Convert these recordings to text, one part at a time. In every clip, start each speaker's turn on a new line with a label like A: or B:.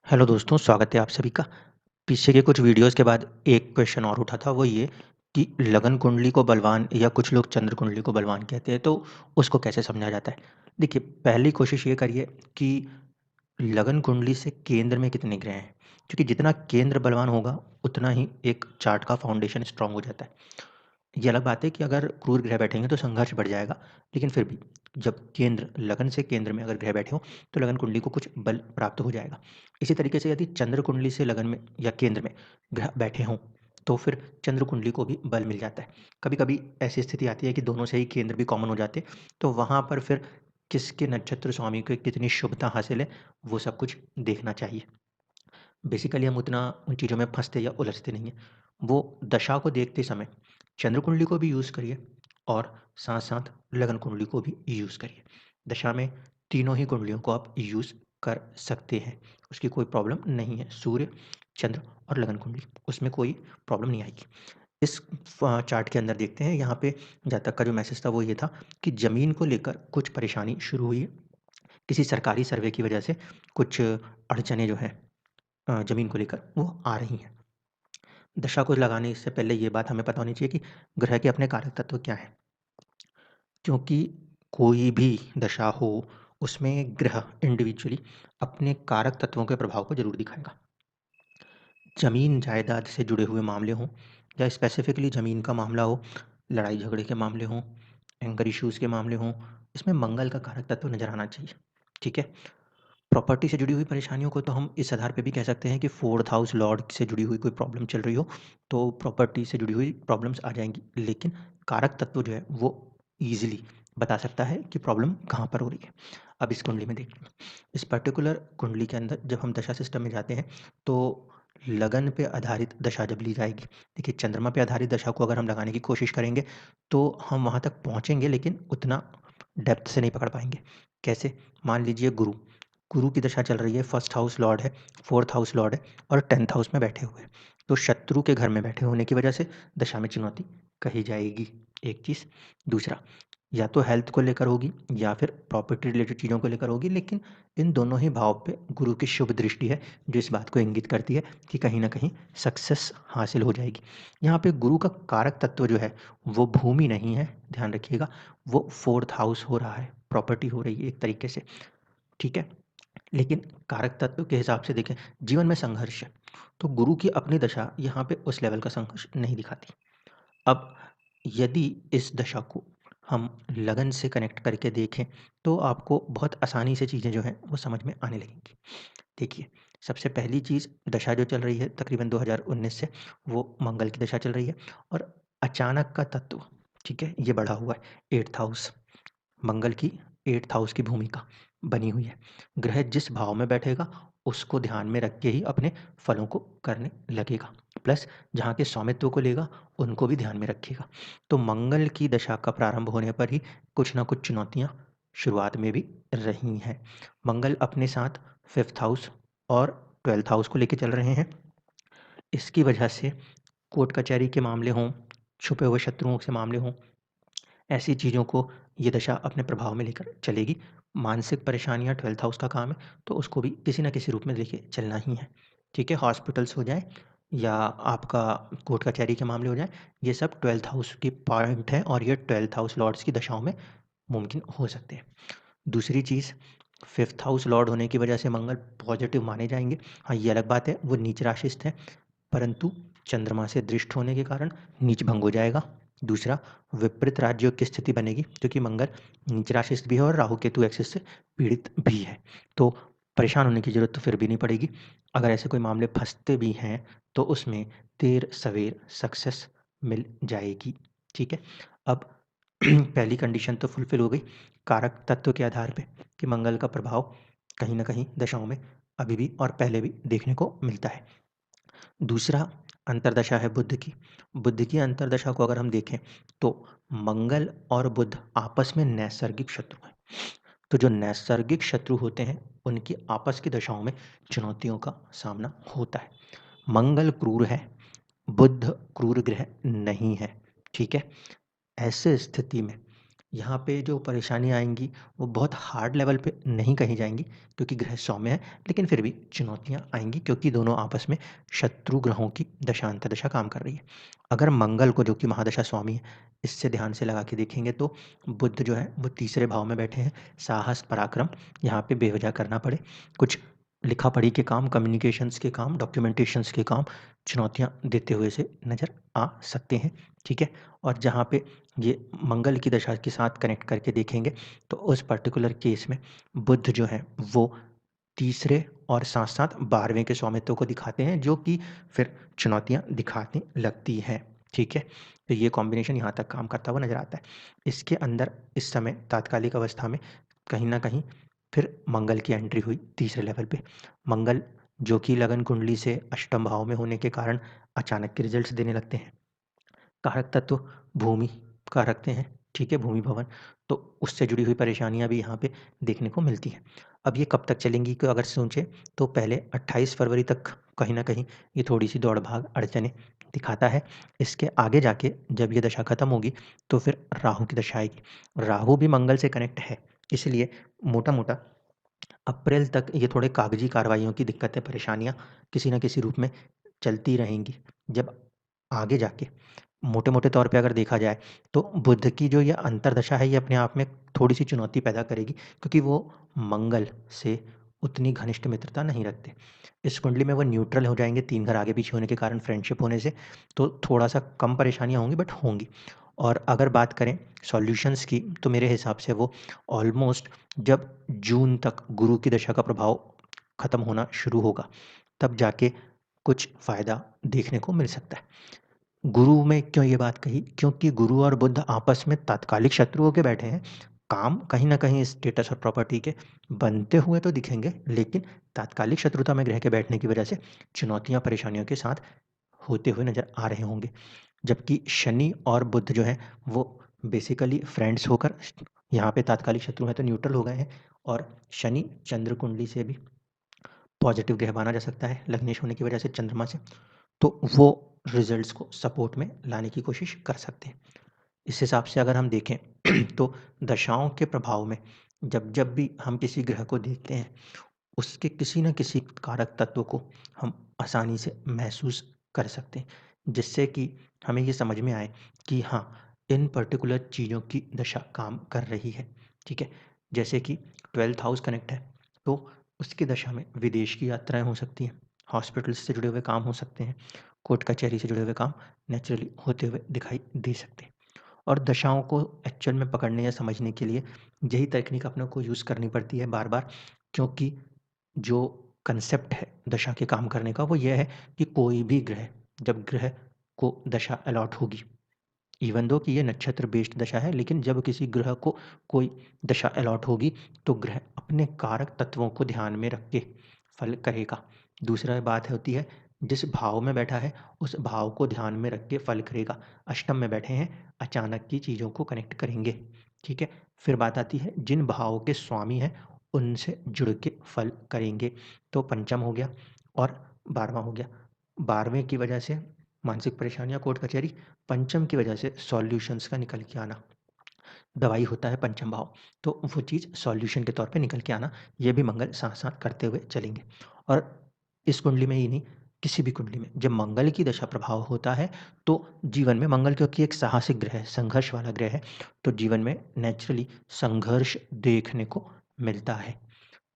A: Hello दोस्तों, स्वागत है आप सभी का। पीछे के कुछ वीडियोज़ के बाद एक क्वेश्चन और उठा था, वो ये कि लगन कुंडली को बलवान या कुछ लोग चंद्र कुंडली को बलवान कहते हैं, तो उसको कैसे समझा जाता है? देखिए, पहली कोशिश ये करिए कि लगन कुंडली से केंद्र में कितने ग्रह हैं, क्योंकि जितना केंद्र बलवान होगा, उतना ही एक चार्ट का फाउंडेशन स्ट्रॉन्ग हो जाता है। ये अलग बात है कि अगर क्रूर ग्रह बैठेंगे तो संघर्ष बढ़ जाएगा, लेकिन फिर भी जब केंद्र लगन से केंद्र में अगर ग्रह बैठे हों तो लगन कुंडली को कुछ बल प्राप्त हो जाएगा। इसी तरीके से यदि चंद्र कुंडली से लगन में या केंद्र में ग्रह बैठे हों तो फिर चंद्र कुंडली को भी बल मिल जाता है। कभी कभी ऐसी स्थिति आती है कि दोनों से ही केंद्र भी कॉमन हो जाते हैं, तो वहाँ पर फिर किसके नक्षत्र स्वामी को कितनी शुभता हासिल है, वो सब कुछ देखना चाहिए। बेसिकली हम उतना उन चीज़ों में फँसते या उलझते नहीं हैं। वो दशा को देखते समय चंद्र कुंडली को भी यूज़ करिए और साथ-साथ लगन कुंडली को भी यूज़ करिए। दशा में तीनों ही कुंडलियों को आप यूज़ कर सकते हैं, उसकी कोई प्रॉब्लम नहीं है। सूर्य, चंद्र और लगन कुंडली, उसमें कोई प्रॉब्लम नहीं आएगी। इस चार्ट के अंदर देखते हैं, यहाँ पे जहाँ तक का जो मैसेज था वो ये था कि ज़मीन को लेकर कुछ परेशानी शुरू हुई है। किसी सरकारी सर्वे की वजह से कुछ अड़चनें जो हैं ज़मीन को लेकर वो आ रही हैं। दशा को लगाने से पहले ये बात हमें पता होनी चाहिए कि ग्रह के अपने कारक तत्व क्या हैं? क्योंकि कोई भी दशा हो, उसमें ग्रह इंडिविजुअली अपने कारक तत्वों के प्रभाव को ज़रूर दिखाएगा। ज़मीन जायदाद से जुड़े हुए मामले हों या स्पेसिफिकली ज़मीन का मामला हो, लड़ाई झगड़े के मामले हों, एंगर इश्यूज़ के मामले हों, इसमें मंगल का कारक तत्व नज़र आना चाहिए। ठीक है? प्रॉपर्टी से जुड़ी हुई परेशानियों को तो हम इस आधार पे भी कह सकते हैं कि 4th हाउस लॉर्ड से जुड़ी हुई कोई प्रॉब्लम चल रही हो, तो प्रॉपर्टी से जुड़ी हुई प्रॉब्लम्स आ जाएँगी। लेकिन कारक तत्व जो है वो ईज़िली बता सकता है कि प्रॉब्लम कहाँ पर हो रही है। अब इस कुंडली में देखिए, इस पर्टिकुलर कुंडली के अंदर जब हम दशा सिस्टम में जाते हैं, तो लगन पे आधारित दशा जब ली जाएगी, देखिए चंद्रमा पे आधारित दशा को अगर हम लगाने की कोशिश करेंगे, तो हम वहाँ तक पहुँचेंगे लेकिन उतना डेप्थ से नहीं पकड़ पाएँगे। कैसे? मान लीजिए गुरु, गुरु की दशा चल रही है, फर्स्ट हाउस लॉर्ड है, 4th हाउस लॉर्ड है और 10th हाउस में बैठे हुए हैं। तो शत्रु के घर में बैठे होने की वजह से दशा में चुनौती कही जाएगी, एक चीज़। दूसरा, या तो हेल्थ को लेकर होगी या फिर प्रॉपर्टी रिलेटेड चीज़ों को लेकर होगी, लेकिन इन दोनों ही भाव पे गुरु की शुभ दृष्टि है, जो इस बात को इंगित करती है कि कहीं न कहीं सक्सेस हासिल हो जाएगी। यहाँ पे गुरु का कारक तत्व जो है, वो भूमि नहीं है, ध्यान रखिएगा, वो 4th हाउस हो रहा है, प्रॉपर्टी हो रही है एक तरीके से, ठीक है? लेकिन कारक तत्व के हिसाब से देखें, जीवन में संघर्ष है, तो गुरु की अपनी दशा यहाँ पे उस लेवल का संघर्ष नहीं दिखाती। अब यदि इस दशा को हम लगन से कनेक्ट करके देखें, तो आपको बहुत आसानी से चीज़ें जो हैं वो समझ में आने लगेंगी। देखिए, सबसे पहली चीज़, दशा जो चल रही है तकरीबन 2019 से, वो मंगल की दशा चल रही है और अचानक का तत्व, ठीक है, ये बढ़ा हुआ है 8th हाउस। मंगल की 8th हाउस की भूमिका बनी हुई है। ग्रह जिस भाव में बैठेगा, उसको ध्यान में रख के ही अपने फलों को करने लगेगा। प्लस जहाँ के स्वामित्व को लेगा, उनको भी ध्यान में रखेगा। तो मंगल की दशा का प्रारंभ होने पर ही कुछ ना कुछ चुनौतियाँ शुरुआत में भी रही हैं। मंगल अपने साथ 5th हाउस और 12th हाउस को लेके चल रहे हैं। इसकी वजह से कोर्ट कचहरी के मामले हों, छुपे हुए शत्रुओं से मामले हों, ऐसी चीज़ों को ये दशा अपने प्रभाव में लेकर चलेगी। मानसिक परेशानियाँ 12th हाउस का काम है, तो उसको भी किसी न किसी रूप में लेके चलना ही है। ठीक है? हॉस्पिटल्स हो जाएँ या आपका कोर्ट कचहरी के मामले हो जाएँ, ये सब 12th हाउस की पॉइंट है और ये 12th हाउस लॉर्ड्स की दशाओं में मुमकिन हो सकते हैं। दूसरी चीज़, 5th हाउस लॉर्ड होने की वजह से मंगल पॉज़िटिव माने जाएँगे। हाँ, ये अलग बात है, वो नीच राशिस्थ हैं, परंतु चंद्रमा से दृष्ट होने के कारण नीच भंग हो जाएगा। दूसरा, विपरीत राजयोग की स्थिति बनेगी क्योंकि मंगल नीच राशिस्थ भी है और राहु केतु एक्सिस से पीड़ित भी है। तो परेशान होने की ज़रूरत तो फिर भी नहीं पड़ेगी। अगर ऐसे कोई मामले फँसते भी हैं, तो उसमें देर-सवेर सक्सेस मिल जाएगी। ठीक है? अब पहली कंडीशन तो फुलफ़िल हो गई, कारक तत्व के आधार पे कि मंगल का प्रभाव कहीं न कहीं दशाओं में अभी भी और पहले भी देखने को मिलता है। दूसरा अंतर्दशा है बुध की। बुध की अंतर्दशा को अगर हम देखें, तो मंगल और बुध आपस में नैसर्गिक शत्रु हैं। तो जो नैसर्गिक शत्रु होते हैं, उनकी आपस की दशाओं में चुनौतियों का सामना होता है। मंगल क्रूर है, बुध क्रूर ग्रह नहीं है, ठीक है? ऐसे स्थिति में यहाँ पे जो परेशानी आएँगी वो बहुत हार्ड लेवल पे नहीं कही जाएँगी क्योंकि ग्रह सौम्य है, लेकिन फिर भी चुनौतियाँ आएँगी क्योंकि दोनों आपस में शत्रु ग्रहों की दशा-अंतर्दशा काम कर रही है। अगर मंगल को जो कि महादशा स्वामी है, इससे ध्यान से लगा के देखेंगे तो बुध जो है वो तीसरे भाव में बैठे हैं। साहस, पराक्रम यहाँ पे बेवजह करना पड़े, कुछ लिखा-पढ़ी के काम, कम्युनिकेशंस के काम, डॉक्यूमेंटेशंस के काम चुनौतियाँ देते हुए से नज़र आ सकते हैं, ठीक है? और जहाँ पे ये मंगल की दशा के साथ कनेक्ट करके देखेंगे तो उस पर्टिकुलर केस में बुध जो है वो तीसरे और साथ-साथ 12वें के स्वामित्व को दिखाते हैं जो कि फिर चुनौतियाँ दिखाने लगती हैं, ठीक है? तो ये कॉम्बिनेशन यहाँ तक काम करता हुआ नज़र आता है। इसके अंदर इस समय तात्कालिक अवस्था में कहीं न कहीं फिर मंगल की एंट्री हुई तीसरे लेवल पे। मंगल जो कि लगन कुंडली से अष्टम भाव में होने के कारण अचानक के रिज़ल्ट्स देने लगते हैं। कारक तत्व भूमि का रखते हैं, ठीक है? भूमि भवन, तो उससे जुड़ी हुई परेशानियाँ भी यहाँ पे देखने को मिलती हैं। अब ये कब तक चलेंगी कि अगर सोचें तो पहले 28 फरवरी तक कहीं न कहीं ये थोड़ी-सी दौड़-भाग, अड़चनें दिखाता है। इसके आगे जाके जब ये दशा खत्म होगी तो फिर राहु की दशा आएगी। राहु भी मंगल से कनेक्ट है, इसलिए मोटा-मोटा अप्रैल तक ये थोड़े कागजी कार्रवाइयों की दिक्कतें, परेशानियाँ किसी न किसी रूप में चलती रहेंगी। जब आगे जाके मोटे-मोटे तौर पे अगर देखा जाए तो बुध की जो ये अंतर्दशा है ये अपने आप में थोड़ी-सी चुनौती पैदा करेगी क्योंकि वो मंगल से उतनी घनिष्ठ मित्रता नहीं रखते। इस कुंडली में वो न्यूट्रल हो जाएँगे 3 घर आगे-पीछे होने के कारण फ्रेंडशिप होने से, तो थोड़ा-सा कम परेशानियाँ होंगी बट होंगी। और अगर बात करें सॉल्यूशंस की तो मेरे हिसाब से वो ऑलमोस्ट जब जून तक गुरु की दशा का प्रभाव खत्म होना शुरू होगा, तब जाके कुछ फ़ायदा देखने को मिल सकता है। गुरु में क्यों ये बात कही? क्योंकि गुरु और बुध आपस में तात्कालिक शत्रु होके बैठे हैं। काम कहीं न कहीं स्टेटस और प्रॉपर्टी के बनते हुए तो दिखेंगे, लेकिन तात्कालिक शत्रुता में ग्रह के बैठने की वजह से चुनौतियाँ, परेशानियों के साथ होते हुए नज़र आ रहे होंगे। जबकि शनि और बुध जो हैं, वो बेसिकली फ्रेंड्स होकर यहाँ पे तात्कालिक शत्रु हैं तो न्यूट्रल हो गए हैं और शनि चंद्र कुंडली से भी पॉजिटिव ग्रह माना जा सकता है, लग्नेश होने की वजह से चंद्रमा से। तो वो रिजल्ट्स को सपोर्ट में लाने की कोशिश कर सकते हैं। इस हिसाब से अगर हम देखें तो दशाओं के प्रभाव में जब-जब भी हम किसी ग्रह को देखते हैं, उसके किसी न किसी कारक तत्व को हम आसानी से महसूस कर सकते हैं, जिससे कि हमें ये समझ में आए कि हाँ, इन पर्टिकुलर चीज़ों की दशा काम कर रही है, ठीक है? जैसे कि 12th हाउस कनेक्ट है, तो उसकी दशा में विदेश की यात्राएँ हो सकती हैं, हॉस्पिटल से जुड़े हुए काम हो सकते हैं, कोर्ट कचहरी से जुड़े हुए काम नेचुरली होते हुए दिखाई दे सकते हैं। और दशाओं को एक्चुअल में पकड़ने या समझने के लिए यही तकनीक अपने को यूज़ करनी पड़ती है बार-बार क्योंकि जो कंसेप्ट है दशा के काम करने का वो ये है कि कोई भी ग्रह जब ग्रह को दशा अलॉट होगी, इवन दो कि ये नक्षत्र बेस्ड दशा है, लेकिन जब किसी ग्रह को कोई दशा अलॉट होगी तो ग्रह अपने कारक तत्वों को ध्यान में रख के फल करेगा। दूसरा बात होती है जिस भाव में बैठा है उस भाव को ध्यान में रख के फल करेगा। अष्टम में बैठे हैं, अचानक की चीज़ों को कनेक्ट करेंगे, ठीक है? फिर बात आती है जिन भावों के स्वामी हैं उनसे जुड़ के फल करेंगे। तो पंचम हो गया और 12वाँ हो गया। 12वें की वजह से मानसिक परेशानियाँ, कोर्ट कचहरी, पंचम की वजह से सॉल्यूशंस का निकल के आना। दवाई होता है पंचम भाव, तो वो चीज़ सॉल्यूशन के तौर पे निकल के आना, ये भी मंगल साथ-साथ करते हुए चलेंगे। और इस कुंडली में ही नहीं, किसी भी कुंडली में जब मंगल की दशा प्रभाव होता है, तो जीवन में मंगल क्योंकि एक साहसिक ग्रह है, संघर्ष वाला ग्रह है, तो जीवन में नेचुरली संघर्ष देखने को मिलता है।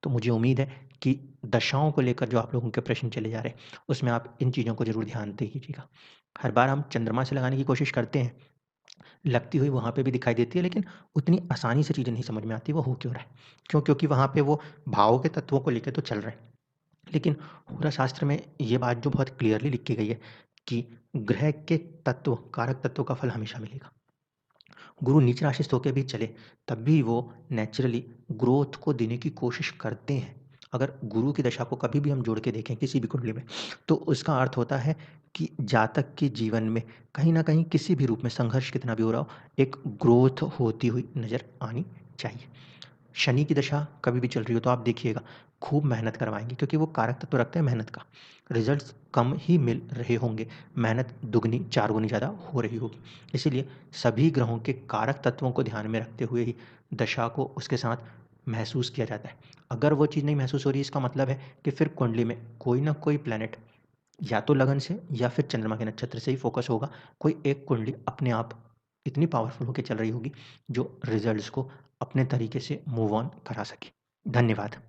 A: तो मुझे उम्मीद है कि दशाओं को लेकर जो आप लोगों के प्रश्न चले जा रहे हैं, उसमें आप इन चीज़ों को ज़रूर ध्यान दीजिएगा। हर बार हम चंद्रमा से लगाने की कोशिश करते हैं, लगती हुई वहाँ पे भी दिखाई देती है, लेकिन उतनी आसानी से चीज़ें नहीं समझ में आती, वो हो क्यों रहा है? क्यों? क्योंकि वहाँ पे वो भाव के तत्वों को लेके तो चल रहे हैं। लेकिन होरा शास्त्र में ये बात जो बहुत क्लियरली लिखी गई है कि ग्रह के तत्व, कारक तत्व का फल हमेशा मिलेगा। गुरु नीच राशिस्थ होके भी चले, तब भी वो नेचुरली ग्रोथ को देने की कोशिश करते हैं। अगर गुरु की दशा को कभी भी हम जोड़ के देखें किसी भी कुंडली में, तो उसका अर्थ होता है कि जातक के जीवन में कहीं न कहीं किसी भी रूप में संघर्ष कितना भी हो रहा हो, एक ग्रोथ होती हुई नज़र आनी चाहिए। शनि की दशा कभी भी चल रही हो तो आप देखिएगा खूब मेहनत करवाएँगे क्योंकि वो कारक तत्व रखते हैं मेहनत का। रिज़ल्ट्स कम ही मिल रहे होंगे, मेहनत दुगनी 4 गुनी ज़्यादा हो रही होगी। इसीलिए सभी ग्रहों के कारक तत्वों को ध्यान में रखते हुए ही दशा को उसके साथ महसूस किया जाता है। अगर वो चीज़ नहीं महसूस हो रही है इसका मतलब है कि फिर कुंडली में कोई न कोई प्लैनेट या तो लगन से या फिर चंद्रमा के नक्षत्र से ही फ़ोकस होगा। कोई एक कुंडली अपने आप इतनी पावरफुल होके चल रही होगी जो रिज़ल्ट्स को अपने तरीके से मूव ऑन करा सके। धन्यवाद।